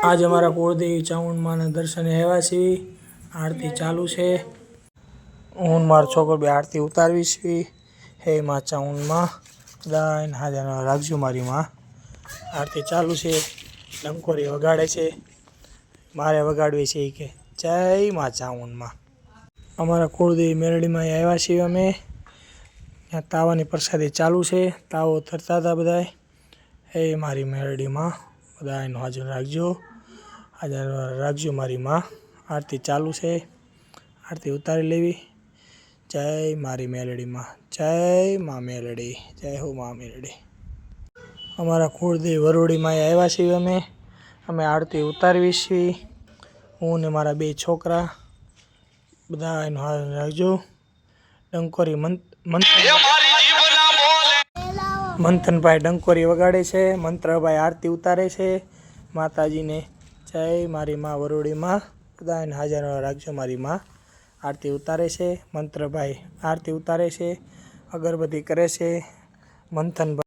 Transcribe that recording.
आज हमारा कुलदेवी चामुंड माँ दर्शन आव्या छे। आरती चालू है। हूँ मार छोकर बे आरती उतारवी छे। हे माँ चामुंड माँ बधाने हाजर राखजो मारी माँ। आरती चालू है। डंकोरी वगाड़े छे। मारे वगाड़वी छे के जय माँ चामुंड माँ। अमारा कुलदेवी मेलडी में आव्या छे। अमे ત્યાં તાવાની પ્રસાદી ચાલુ છે। તાવો ધરતા હતા બધાય। હે મારી મેલડી માં બધાયનો હાજર રાખજો મારી માં। આરતી ચાલુ છે। આરતી ઉતારી લેવી। जय मारी मेलडी माँ। जय माँ मेलडी। जय हो माँ मेलडी। अमारा कुलदेवी वरोड़ी में आव्या छे। अमे आरती उतारवी छे। हूँ ने मारा बे छोकरा बधायनो हाजर राखजो। डंकोरी मंथन भाई डंकोरी वगाड़े छे। मंत्र भाई आरती उतारे छे माताजी ने। जय मारी माँ वरोड़ी माँ बधाने हाजर राखजो मारी माँ। आरती उतारे छे। मंत्र भाई आरती उतारे छे। अगरबत्ती करे छे। मंथन